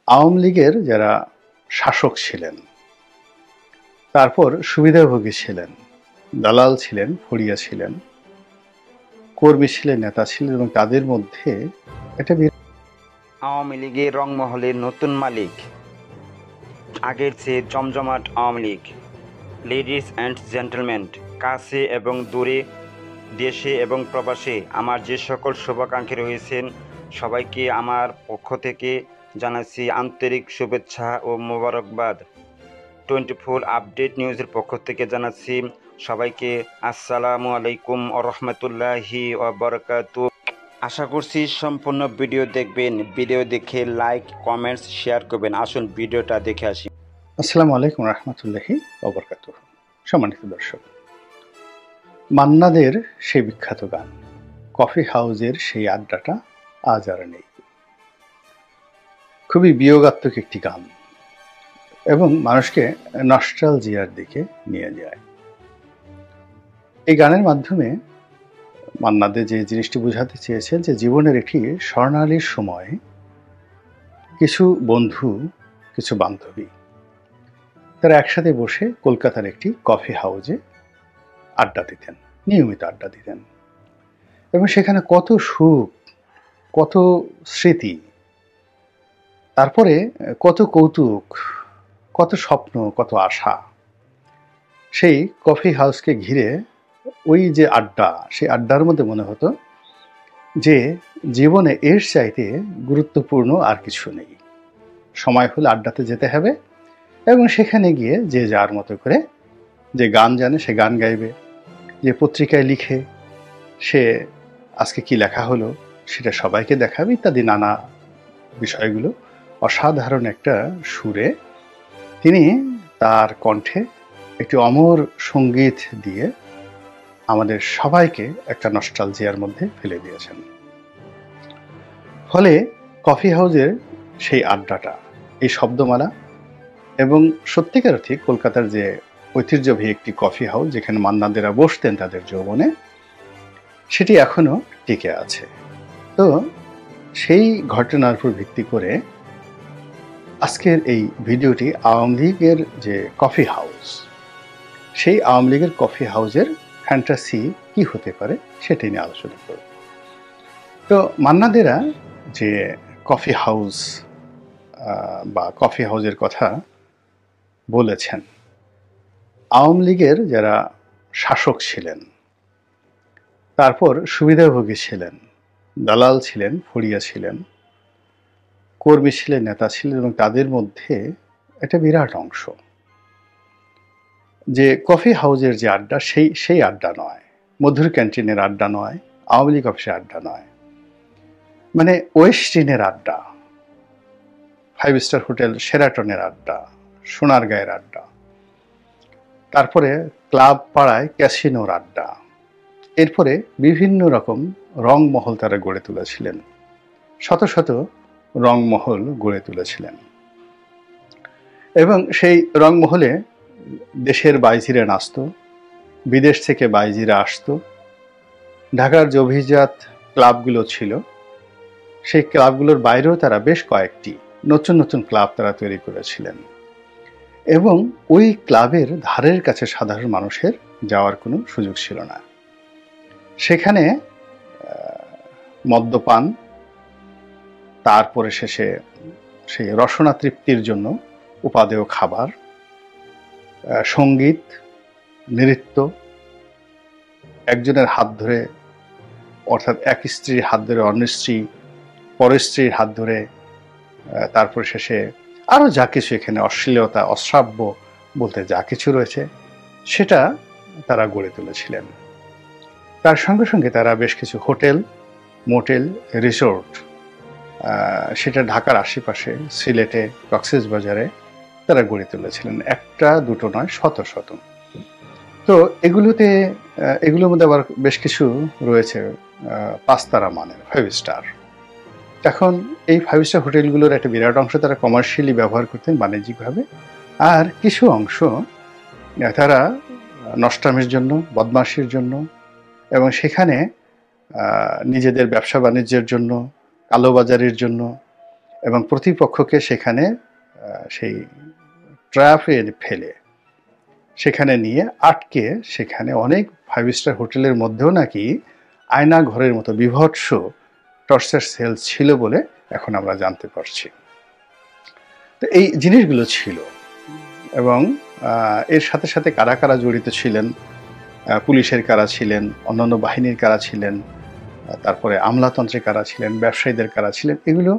আওয়ামী লীগের যারা শাসক ছিলেন, তারপর সুবিধাভোগী ছিলেন, দালাল ছিলেন, ফড়িয়া ছিলেন, কর্মী ছিলেন, নেতা ছিলেন এবং তাদের মধ্যে একটা আওয়ামী লীগের রংমহলের নতুন মালিক, আগের চেয়ে জমজমাট Awami League. Ladies and gentleman, কাছে এবং দূরে, দেশে এবং প্রবাসে আমার যে সকল শুভাকাঙ্ক্ষী রয়েছেন, সবাইকে আমার পক্ষ থেকে জানাচ্ছি আন্তরিক শুভেচ্ছা ও মোবারকবাদ। 24 আপডেট নিউজের পক্ষ থেকে জানাচ্ছি সবাইকে আসসালামু আলাইকুম ওয়া রাহমাতুল্লাহি ওয়া বারাকাতুহু। আশা করছি সম্পূর্ণ ভিডিও দেখবেন। ভিডিও দেখে লাইক, কমেন্টস, শেয়ার করবেন। আসুন ভিডিওটা দেখে আসি। আসসালামু আলাইকুম রহমতুল্লাহি ওয়া বারাকাতুহু। সম্মানিত দর্শক, মান্নাদের সেই বিখ্যাত গান কফি হাউজের সেই আড্ডাটা আজ আর নেই। খুবই বিয়োগাত্মক একটি গান এবং মানুষকে নস্টালজিয়ার দিকে নিয়ে যায়। এই গানের মাধ্যমে মান্না দে যে জিনিসটি বোঝাতে চেয়েছেন যে জীবনের একটি স্বর্ণালীর সময় কিছু বন্ধু, কিছু বান্ধবী তারা একসাথে বসে কলকাতার একটি কফি হাউজে আড্ডা দিতেন, নিয়মিত আড্ডা দিতেন এবং সেখানে কত সুখ, কত স্মৃতি, তারপরে কত কৌতুক, কত স্বপ্ন, কত আশা। সেই কফি হাউসকে ঘিরে ওই যে আড্ডা, সেই আড্ডার মধ্যে মনে হতো যে জীবনে এর চাইতে গুরুত্বপূর্ণ আর কিছু নেই। সময় হলে আড্ডাতে যেতে হবে এবং সেখানে গিয়ে যে যার মতো করে যে গান জানে সে গান গাইবে, যে পত্রিকায় লিখে সে আজকে কি লেখা হলো সেটা সবাইকে দেখাবে, ইত্যাদি নানা বিষয়গুলো অসাধারণ একটা সুরে তিনি তার কণ্ঠে একটি অমর সঙ্গীত দিয়ে আমাদের সবাইকে একটা নস্টালজিয়ার মধ্যে ফেলে দিয়েছেন। ফলে কফি হাউজের সেই আড্ডাটা, এই শব্দমালা এবং সত্যিকার অর্থে কলকাতার যে ঐতিহ্যবাহী একটি কফি হাউস যেখানে মান্নাদেরা বসতেন তাদের যৌবনে, সেটি এখনো টিকে আছে। তো সেই ঘটনার উপর ভিত্তি করে আজকের এই ভিডিওটি আওয়ামী লীগের যে কফি হাউস, সেই আওয়ামী লীগের কফি হাউসের ফ্যান্টাসি কি হতে পারে সেটা নিয়ে আলোচনা করব। তো মান্নাদেরা যে কফি হাউস বা কফি হাউসের কথা বলেছেন, আওয়ামী লীগের যারা শাসক ছিলেন, তারপর সুবিধাভোগী ছিলেন, দালাল ছিলেন, ফড়িয়া ছিলেন, কর্মী ছিলেন, নেতা ছিলেন এবং তাদের মধ্যে একটা বিরাট অংশ যে কফি হাউসের যে আড্ডা, সেই আড্ডা নয়, মধুর ক্যান্টিনের আড্ডা নয়, আওয়ামী লীগ অফিসের আড্ডা নয়, মানে ওয়েস্টিনের আড্ডা, 5 স্টার হোটেল শেরাটনের আড্ডা, সোনারগাঁয়ের আড্ডা, তারপরে ক্লাব পাড়ায় ক্যাসিনোর আড্ডা, এরপরে বিভিন্ন রকম রংমহল তারা গড়ে তুলেছিলেন, শত শত রংমহল গড়ে তুলেছিলেন এবং সেই রংমহলে দেশের বাইজিরা নাচত, বিদেশ থেকে বাইজিরা আসতো। ঢাকার যে অভিজাত ক্লাবগুলো ছিল সেই ক্লাবগুলোর বাইরেও তারা বেশ কয়েকটি নতুন নতুন ক্লাব তারা তৈরি করেছিলেন এবং ওই ক্লাবের ধারের কাছে সাধারণ মানুষের যাওয়ার কোনো সুযোগ ছিল না। সেখানে মদ্যপান, তারপরে শেষে সেই রসনা তৃপ্তির জন্য উপাদেয় খাবার, সঙ্গীত, নৃত্য, একজনের হাত ধরে, অর্থাৎ এক স্ত্রীর হাত ধরে অন্য স্ত্রী, পরের স্ত্রীর হাত ধরে, তারপর শেষে আরও যা কিছু এখানে অশ্লীলতা, অশ্রাব্য বলতে যা কিছু রয়েছে সেটা তারা গড়ে তুলেছিলেন। তার সঙ্গে সঙ্গে তারা বেশ কিছু হোটেল, মোটেল, রিসোর্ট, সেটা ঢাকার আশেপাশে, সিলেটে, কক্সবাজারে তারা গড়ে তুলেছিলেন। একটা দুটো নয়, শত শত। তো এগুলোর মধ্যে আবার বেশ কিছু রয়েছে 5 তারা মানের, 5 স্টার। এখন এই 5 স্টার হোটেলগুলোর একটা বিরাট অংশ তারা কমার্শিয়ালি ব্যবহার করতেন, বাণিজ্যিকভাবে, আর কিছু অংশ তারা নষ্টামির জন্য, বদমাশির জন্য এবং সেখানে নিজেদের ব্যবসা বাণিজ্যের জন্য, কালোবাজারির জন্য এবং প্রতিপক্ষকে সেখানে সেই ট্র্যাপে ফেলে সেখানে নিয়ে আটকে সেখানে অনেক 5 স্টার হোটেলের মধ্যেও নাকি আয়না ঘরের মতো বিভৎস টর্চার সেল ছিল বলে এখন আমরা জানতে পারছি। তো এই জিনিসগুলো ছিল এবং এর সাথে সাথে কারা কারা জড়িত ছিলেন, পুলিশের কারা ছিলেন, অন্যান্য বাহিনীর কারা ছিলেন, তারপরে আমলাতন্ত্রে কারা ছিলেন, ব্যবসায়ীদের কারা ছিলেন, এগুলো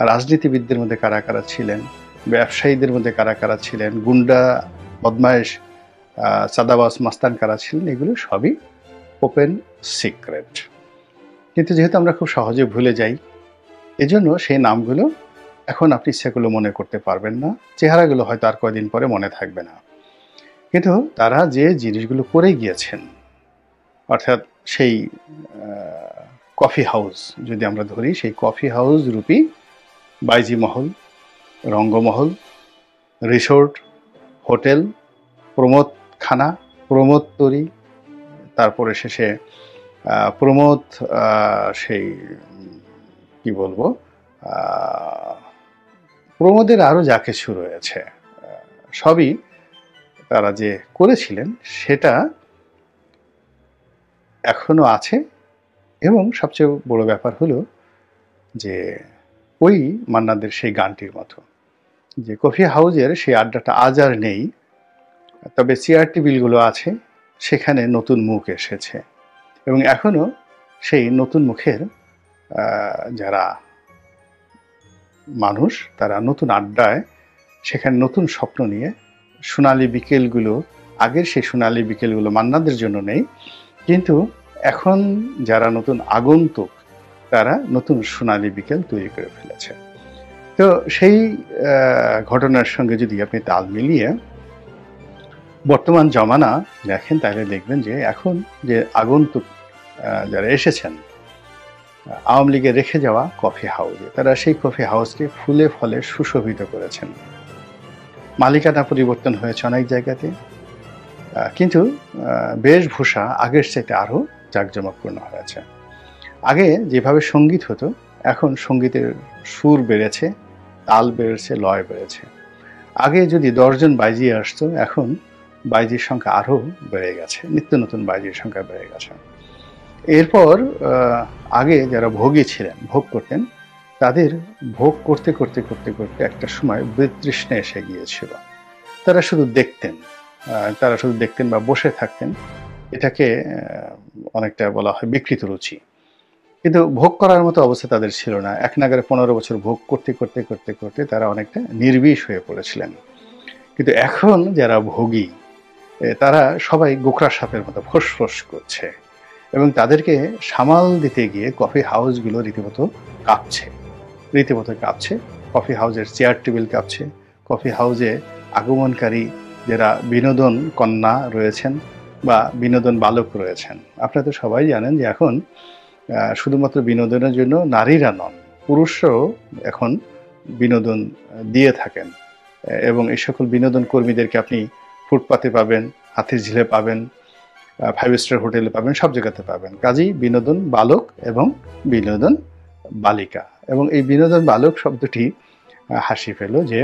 রাজনীতিবিদদের মধ্যে কারা কারা ছিলেন, ব্যবসায়ীদের মধ্যে কারা কারা ছিলেন, গুন্ডা বদমায়েশ চাঁদাবাজ মাস্তান কারা ছিলেন, এগুলো সবই ওপেন সিক্রেট। কিন্তু যেহেতু আমরা খুব সহজে ভুলে যাই, এজন্য সেই নামগুলো এখন আপনি ইচ্ছাগুলো মনে করতে পারবেন না, চেহারাগুলো হয়তো আর কয়দিন পরে মনে থাকবে না। কিন্তু তারা যে জিনিসগুলো করে গিয়েছেন, অর্থাৎ সেই কফি হাউস যদি আমরা ধরি, সেই কফি হাউস রূপী বাইজি মহল, রঙ্গমহল, রিসোর্ট, হোটেল, প্রমোদ খানা, প্রমোদ তরি, তারপরে শেষে প্রমোদ সেই কি বলবো প্রমোদের আরও যা কিছু রয়েছে সবই তারা যে করেছিলেন সেটা এখনো আছে। এবং সবচেয়ে বড় ব্যাপার হলো যে ওই মান্নাদের সেই গানটির মতো যে কফি হাউজের সেই আড্ডাটা আজ আর নেই, তবে চেয়ার টেবিলগুলো আছে, সেখানে নতুন মুখ এসেছে এবং এখনো সেই নতুন মুখের যারা মানুষ তারা নতুন আড্ডায় সেখানে নতুন স্বপ্ন নিয়ে সোনালী বিকেলগুলো, আগের সেই সোনালী বিকেলগুলো মান্নাদের জন্য নেই, কিন্তু এখন যারা নতুন আগন্তুক তারা নতুন সোনালী বিকেল তৈরি করে ফেলেছে। তো সেই ঘটনার সঙ্গে যদি আপনি তাল মিলিয়ে বর্তমান জমানা দেখেন তাহলে দেখবেন যে এখন যে আগন্তুক যারা এসেছেন আওয়ামী লীগের রেখে যাওয়া কফি হাউসে, তারা সেই কফি হাউসকে ফুলে ফলে সুশোভিত করেছেন। মালিকানা পরিবর্তন হয়েছে অনেক জায়গাতে, কিন্তু বেশভূষা আগের চাইতে আরও জাঁকজমকপূর্ণ হয়েছে। আগে যেভাবে সঙ্গীত হতো, এখন সঙ্গীতের সুর বেড়েছে, তাল বেড়েছে, লয় বেড়েছে। আগে যদি 10 জন বাইজি আসতো, এখন বাইজির সংখ্যা আরও বেড়ে গেছে, নিত্য নতুন বাইজির সংখ্যা বেড়ে গেছে। এরপর আগে যারা ভোগী ছিলেন, ভোগ করতেন, তাদের ভোগ করতে করতে করতে করতে একটা সময় বিতৃষ্ণা এসে গিয়েছিল। তারা শুধু দেখতেন বা বসে থাকতেন। এটাকে অনেকটা বলা হয় বিকৃত রুচি। কিন্তু ভোগ করার মতো অবস্থা তাদের ছিল না। এক নাগারে 15 বছর ভোগ করতে করতে করতে করতে তারা অনেকটা নির্বিষ হয়ে পড়েছিলেন। কিন্তু এখন যারা ভোগী তারা সবাই গোখরা সাপের মতো ফোঁস করছে এবং তাদেরকে সামাল দিতে গিয়ে কফি হাউসগুলো রীতিমতো কাঁপছে। কফি হাউসের চেয়ার টেবিল কাঁপছে। কফি হাউসে আগমনকারী যারা বিনোদন কন্যা রয়েছেন বা বিনোদন বালক রয়েছেন, আপনারা তো সবাই জানেন যে এখন শুধুমাত্র বিনোদনের জন্য নারীরা নন, পুরুষরাও এখন বিনোদন দিয়ে থাকেন এবং এই সকল বিনোদন কর্মীদেরকে আপনি ফুটপাতে পাবেন, হাতির ঝিলে পাবেন, 5 স্টার হোটেলে পাবেন, সব জায়গাতে পাবেন। কাজেই বিনোদন বালক এবং বিনোদন বালিকা, এবং এই বিনোদন বালক শব্দটি হাসি পেল যে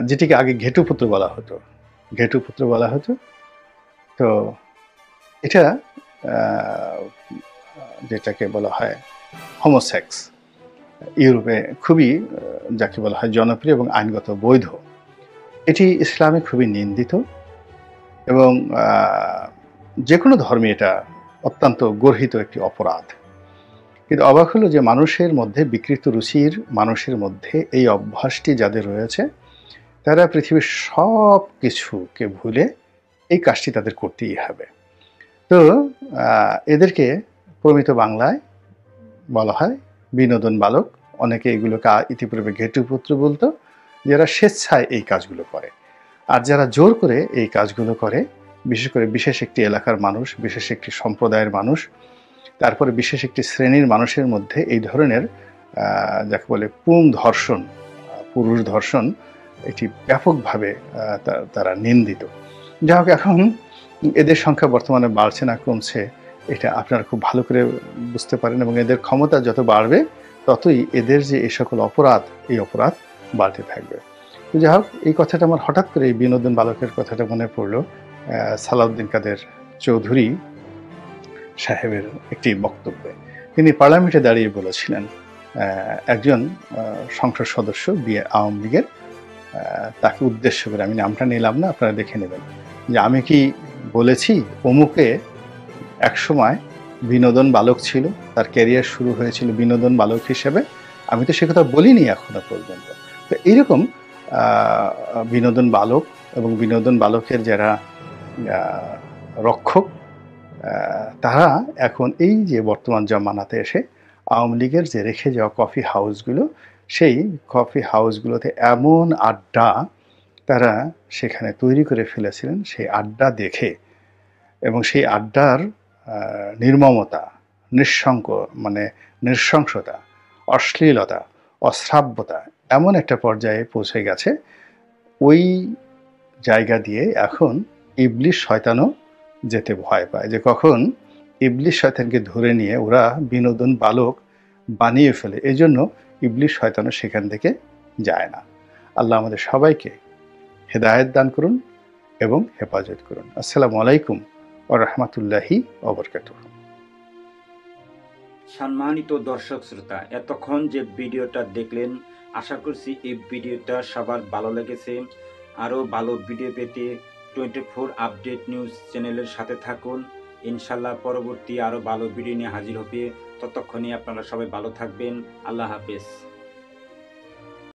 যেটিকে আগে ঘেটুপুত্র বলা হতো। তো এটা যেটাকে বলা হয় হোমোসেক্স, ইউরোপে খুবই যাকে বলা হয় জনপ্রিয় এবং আইনগত বৈধ। এটি ইসলামে খুবই নিন্দিত এবং যে কোনো ধর্মে এটা অত্যন্ত গর্হিত একটি অপরাধ। কিন্তু অবাক হলো যে মানুষের মধ্যে, বিকৃত রুচির মানুষের মধ্যে এই অভ্যাসটি যাদের রয়েছে, তারা পৃথিবীর সব কিছুকে ভুলে এই কাজটি তাদের করতেই হবে। তো এদেরকে প্রমিত বাংলায় বলা হয় বিনোদন বালক। অনেকে এগুলোকে ইতিপূর্বে ঘেটুপুত্র বলতো, যারা স্বেচ্ছায় এই কাজগুলো করে। আর যারা জোর করে এই কাজগুলো করে, বিশেষ করে বিশেষ একটি এলাকার মানুষ, বিশেষ একটি সম্প্রদায়ের মানুষ, তারপরে বিশেষ একটি শ্রেণীর মানুষের মধ্যে এই ধরনের যাকে বলে পুরুষ ধর্ষণ এটি ব্যাপকভাবে তারা নিন্দিত। যাই হোক, এখন এদের সংখ্যা বর্তমানে বাড়ছে না কমছে, এটা আপনারা খুব ভালো করে বুঝতে পারেন এবং এদের ক্ষমতা যত বাড়বে ততই এদের যে এই সকল অপরাধ, এই অপরাধ বাড়তে থাকবে। তো যাই হোক, এই কথাটা আমার হঠাৎ করে এই বিনোদন বালকের কথাটা মনে পড়লো সালাউদ্দিন কাদের চৌধুরী সাহেবের একটি বক্তব্যে। তিনি পার্লামেন্টে দাঁড়িয়ে বলেছিলেন, একজন সংসদ সদস্য আওয়ামী লীগের, তাকে উদ্দেশ্য করে, আমি নামটা নিলাম না, আপনারা দেখে নেবেন, যে আমি কি বলেছি অমুকে একসময় বিনোদন বালক ছিল, তার ক্যারিয়ার শুরু হয়েছিল বিনোদন বালক হিসেবে, আমি তো সে কথা বলিনি এখনো পর্যন্ত। তো এইরকম বিনোদন বালক এবং বিনোদন বালকের যারা রক্ষক, তারা এখন এই যে বর্তমান জমানাতে এসে আওয়ামী লীগের যে রেখে যাওয়া কফি হাউসগুলো, সেই কফি হাউসগুলোতে এমন আড্ডা তারা সেখানে তৈরি করে ফেলেছিলেন, সেই আড্ডা দেখে এবং সেই আড্ডার নির্মমতা, নৃশংসতা, অশ্লীলতা, অশ্রাব্যতা এমন একটা পর্যায়ে পৌঁছে গেছে, ওই জায়গা দিয়ে এখন ইবলিশ শয়তানও যেতে ভয় পায়, যে কখন ইবলিশ শয়তানকে ধরে নিয়ে ওরা বিনোদন বালক বানিয়ে ফেলে। এই জন্য ইবলিশ শয়তানও সেখান থেকে যায় না। আল্লাহ আমাদের সবাইকে হেদায়েত দান করুন এবং হেফাজত করুন। আসসালামু আলাইকুম ওয়া রাহমাতুল্লাহি ওয়া বারাকাতুহু। সম্মানিত দর্শক শ্রোতা, এতক্ষণ যে ভিডিওটা দেখলেন, আশা করছি এই ভিডিওটা সবার ভালো লেগেছে। আরও ভালো ভিডিও পেতে 24 আপডেট নিউজ চ্যানেলের সাথে থাকুন। ইনশাল্লাহ পরবর্তী আরও ভালো ভিডিও নিয়ে হাজির হবে। ততক্ষণে আপনারা সবাই ভালো থাকবেন। আল্লাহ হাফেজ।